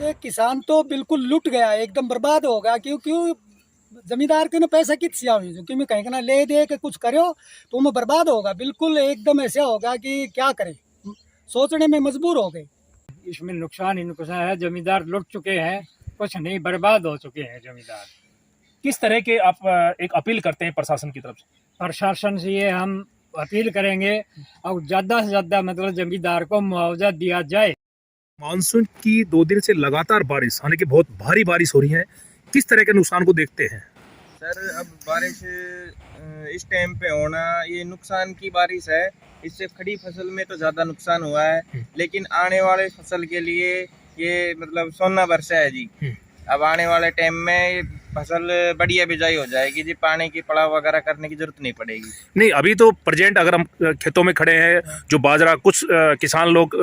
देख किसान तो बिल्कुल लुट गया, एकदम बर्बाद हो गया। क्यों जमींदार के ना पैसा कित हुई जो कि कहीं ना ले दे के कुछ करो तो मैं बर्बाद होगा, बिल्कुल एकदम ऐसा होगा कि क्या करे, सोचने में मजबूर हो गए। इसमें नुकसान ही नुकसान है। जमींदार लुट चुके हैं, कुछ नहीं, बर्बाद हो चुके हैं जमींदार। किस तरह के आप एक अपील करते हैं प्रशासन की तरफ से? प्रशासन से ये हम अपील करेंगे और ज्यादा से ज्यादा मतलब जमींदार को मुआवजा दिया जाए। मानसून की 2 दिन से लगातार बारिश, हालांकि बहुत भारी बारिश हो रही है, किस तरह के नुकसान को देखते हैं? सर अब बारिश इस टाइम पे होना ये नुकसान की बारिश है। इससे खड़ी फसल में तो ज़्यादा नुकसान हुआ है, लेकिन आने वाले फसल के लिए ये मतलब सोना बरसा है जी। अब आने वाले टाइम में ये फसल बढ़िया बिजाई हो जाएगी जी, पानी की पड़ाव वगैरह करने की जरूरत नहीं पड़ेगी। नहीं, अभी तो प्रेजेंट अगर हम खेतों में खड़े हैं, जो बाजरा कुछ किसान लोग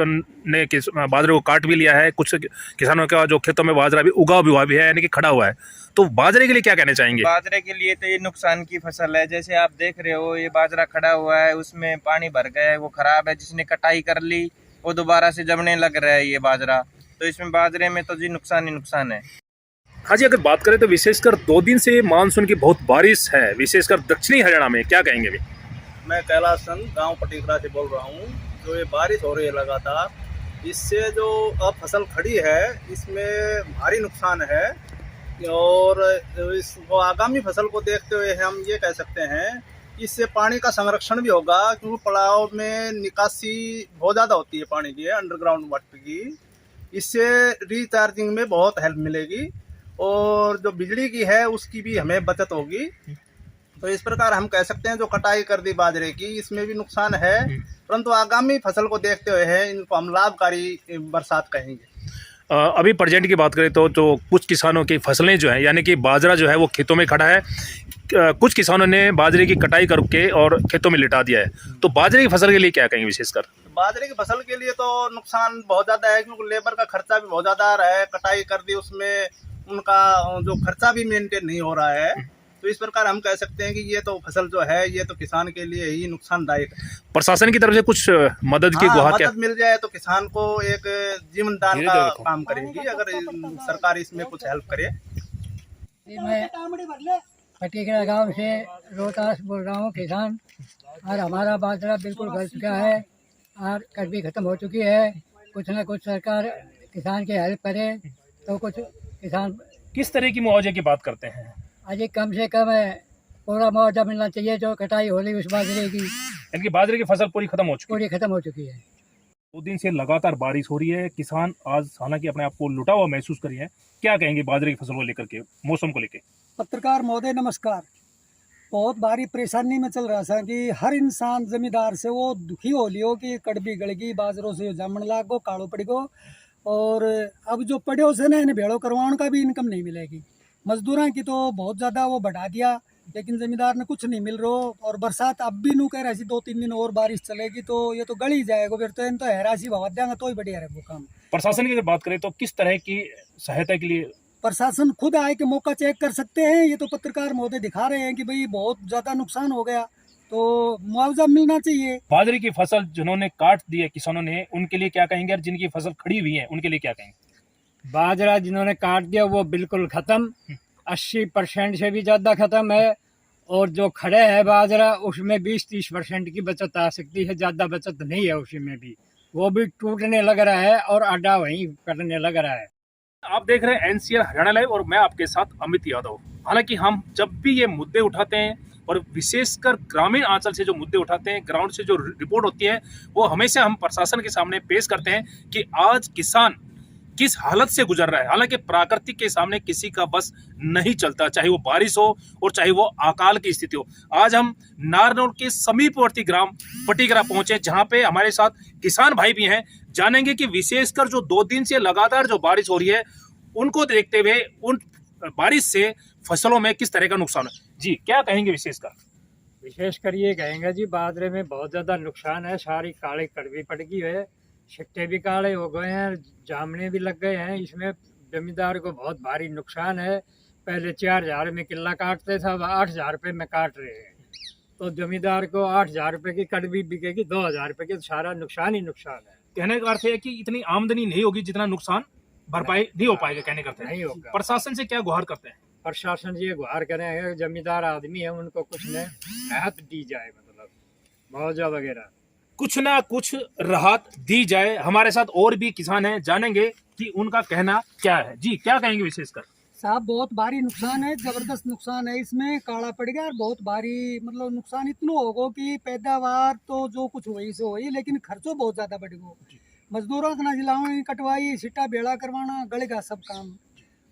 ने बाजरे को काट भी लिया है, कुछ किसानों का जो खेतों में बाजरा भी उगा हुआ भी है, यानी कि खड़ा हुआ है, तो बाजरे के लिए क्या कहना चाहेंगे? बाजरे के लिए तो ये नुकसान की फसल है। जैसे आप देख रहे हो ये बाजरा खड़ा हुआ है, उसमें पानी भर गया है, वो खराब है। जिसने कटाई कर ली वो दोबारा से जमने लग रहा है ये बाजरा, तो इसमें बाजरे में तो जी नुकसान ही नुकसान है। हाँ जी, अगर बात करें तो विशेषकर 2 दिन से मानसून की बहुत बारिश है, विशेषकर दक्षिणी हरियाणा में, क्या कहेंगे अभी? मैं कैलाश चंद गाँव पटीकरा से बोल रहा हूँ। जो ये बारिश हो रही है लगातार, इससे जो अब फसल खड़ी है इसमें भारी नुकसान है। और इसको आगामी फसल को देखते हुए हम ये कह सकते हैं इससे पानी का संरक्षण भी होगा, क्योंकि पड़ाव में निकासी बहुत ज़्यादा होती है पानी की, अंडरग्राउंड वाटर की। इससे रिचार्जिंग में बहुत हेल्प मिलेगी और जो बिजली की है उसकी भी हमें बचत होगी। तो इस प्रकार हम कह सकते हैं जो कटाई कर दी बाजरे की, इसमें भी नुकसान है, परंतु आगामी फसल को देखते हुए है इनको हम लाभकारी बरसात कहेंगे। अभी प्रेजेंट की बात करें तो जो कुछ किसानों की फसलें जो है, यानी कि बाजरा जो है वो खेतों में खड़ा है, कुछ किसानों ने बाजरे की कटाई करके और खेतों में लिटा दिया है, तो बाजरे की फसल के लिए क्या कहेंगे विशेषकर? बाजरे की फसल के लिए तो नुकसान बहुत ज़्यादा है, क्योंकि लेबर का खर्चा भी बहुत ज़्यादा आ रहा है। कटाई कर दी उसमें उनका जो खर्चा भी मेंटेन नहीं हो रहा है। तो इस प्रकार हम कह सकते हैं कि ये तो फसल जो है ये तो किसान के लिए ही नुकसानदायक है। प्रशासन की तरफ से कुछ मदद की गुहार क्या? मदद मिल जाए तो किसान को एक जीवन दान का काम करेगी, अगर सरकार इसमें कुछ हेल्प करे। मैं पटीकरा गांव से रोहतास बोल रहा हूँ, किसान। और हमारा बाजरा बिल्कुल गल चुका है और कटवी खत्म हो चुकी है। कुछ न कुछ सरकार किसान की हेल्प करे तो कुछ किसान। किस तरह की मुआवजे की बात करते हैं? अजी कम से कम पूरा मुआवजा मिलना चाहिए जो कटाई हो रही उस बाजरे की। इनकी बाजरे की फसल पूरी खत्म हो चुकी है। 2 दिन से लगातार बारिश हो रही है, किसान आज हालांकि अपने आप को लुटा हुआ महसूस कर रहे हैं, क्या कहेंगे बाजरे की फसल को लेकर के, मौसम को लेकर? पत्रकार महोदय नमस्कार। बहुत भारी परेशानी में चल रहा था कि हर इंसान जमींदार से वो दुखी हो लियो कि कड़बी गड़गी बाजरों से जामन लागो काड़ो पड़गो, और अब जो पड़े से ना इन्हें भेड़ो करवाने का भी इनकम नहीं मिलेगी। मजदूरों की तो बहुत ज़्यादा वो बढ़ा दिया, लेकिन जमींदार ने कुछ नहीं मिल रहा। और बरसात अब भी नू कह रही 2-3 दिन और बारिश चलेगी तो ये तो गल ही जाएगा, फिर तो इन तो हैरासी भवा देंगे तो ही बढ़िया है वो काम। प्रशासन की अगर बात करें तो किस तरह की सहायता के लिए प्रशासन खुद आए के मौका चेक कर सकते हैं। ये तो पत्रकार महोदय दिखा रहे हैं कि भाई बहुत ज़्यादा नुकसान हो गया तो मुआवजा मिलना चाहिए। बाजरे की फसल जिन्होंने काट दी है किसानों ने, उनके लिए क्या कहेंगे, और जिनकी फसल खड़ी हुई है उनके लिए क्या कहेंगे? बाजरा जिन्होंने काट दिया वो बिल्कुल खत्म, 80% से भी ज्यादा खत्म है। और जो खड़े है बाजरा उसमें 20-30% की बचत आ सकती है, ज्यादा बचत नहीं है उसमें भी, वो भी टूटने लग रहा है और आडा वहीं करने लग रहा है। आप देख रहे हैं एनसीआर हरियाणा लाइव और मैं आपके साथ अमित यादव। हालांकि हम जब भी ये मुद्दे उठाते हैं और विशेषकर ग्रामीण अंचल से जो मुद्दे उठाते हैं, ग्राउंड से जो रिपोर्ट होती है, वो हमेशा हम प्रशासन के सामने पेश करते हैं कि आज किसान किस हालत से गुजर रहा है। हालांकि प्राकृतिक के सामने किसी का बस नहीं चलता, चाहे वो बारिश हो और चाहे वो अकाल की स्थिति हो। आज हम नारनौल के समीपवर्ती ग्राम पटीकरा पहुंचे, जहां पे हमारे साथ किसान भाई भी हैं। जानेंगे कि विशेषकर जो 2 दिन से लगातार जो बारिश हो रही है उनको देखते हुए उन बारिश से फसलों में किस तरह का नुकसान है। जी क्या कहेंगे विशेषकर ये कहेंगे जी बाजरे में बहुत ज्यादा नुकसान है, सारी काली कड़वी पड़ गई है, छिट्टे भी काले हो गए हैं, जामने भी लग गए हैं। इसमें जमींदार को बहुत भारी नुकसान है। पहले 4000 में किला काटते था, अब 8000 रुपये में काट रहे हैं। तो जमींदार को 8000 रुपये की कड़वी बिकेगी, 2000 रुपये की, सारा नुकसान ही नुकसान है। कहने का अर्थ है कि इतनी आमदनी नहीं होगी जितना नुकसान भरपाई नहीं हो पाएगा, कहने करते हैं। नहीं होगा। प्रशासन से क्या गुहार करते हैं? प्रशासन ये गुहार करें, जमींदार आदमी है उनको कुछ न राहत दी जाए, मतलब मुआवजा वगैरह कुछ ना कुछ राहत दी जाए। हमारे साथ और भी किसान हैं, जानेंगे कि उनका कहना क्या है। जी, क्या कहेंगे विशेषकर? साहब बहुत भारी नुकसान है, जबरदस्त नुकसान है, इसमें काला पड़ गया और बहुत भारी मतलब नुकसान इतना होगा कि पैदावार तो जो कुछ हुई से हुई, लेकिन खर्चो बहुत ज्यादा बढ़ गो। मजदूरों का जिलाओ कटवाई, सिट्टा बेड़ा करवाना, गलेगा सब काम।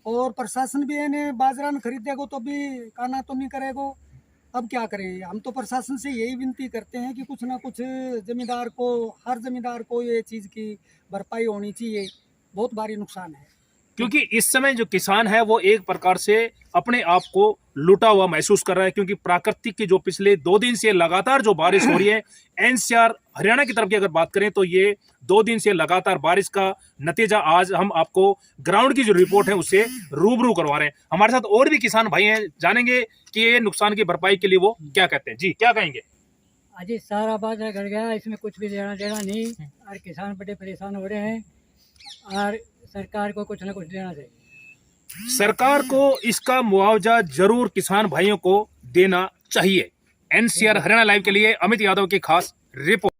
और प्रशासन भी है बाजरा न खरीदेगो तो भी काना तो नहीं करेगो। अब क्या करें, हम तो प्रशासन से यही विनती करते हैं कि कुछ ना कुछ जमींदार को, हर जमींदार को ये चीज़ की भरपाई होनी चाहिए। बहुत भारी नुकसान है, क्योंकि इस समय जो किसान है वो एक प्रकार से अपने आप को लूटा हुआ महसूस कर रहा है, क्योंकि प्राकृतिक की जो पिछले 2 दिन से लगातार जो बारिश हो रही है, एनसीआर हरियाणा की तरफ की अगर बात करें तो ये 2 दिन से लगातार बारिश का नतीजा आज हम आपको ग्राउंड की जो रिपोर्ट है उससे रूबरू करवा रहे हैं। हमारे साथ और भी किसान भाई हैं, जानेंगे कि ये नुकसान की भरपाई के लिए वो क्या कहते हैं। जी, क्या कहेंगे? अजी सारा बाजार घट गया, इसमें कुछ भी देना देना नहीं, और किसान बड़े परेशान हो रहे हैं, और सरकार को कुछ ना कुछ देना चाहिए। सरकार को इसका मुआवजा जरूर किसान भाइयों को देना चाहिए। एनसीआर हरियाणा लाइव के लिए अमित यादव की खास रिपोर्ट।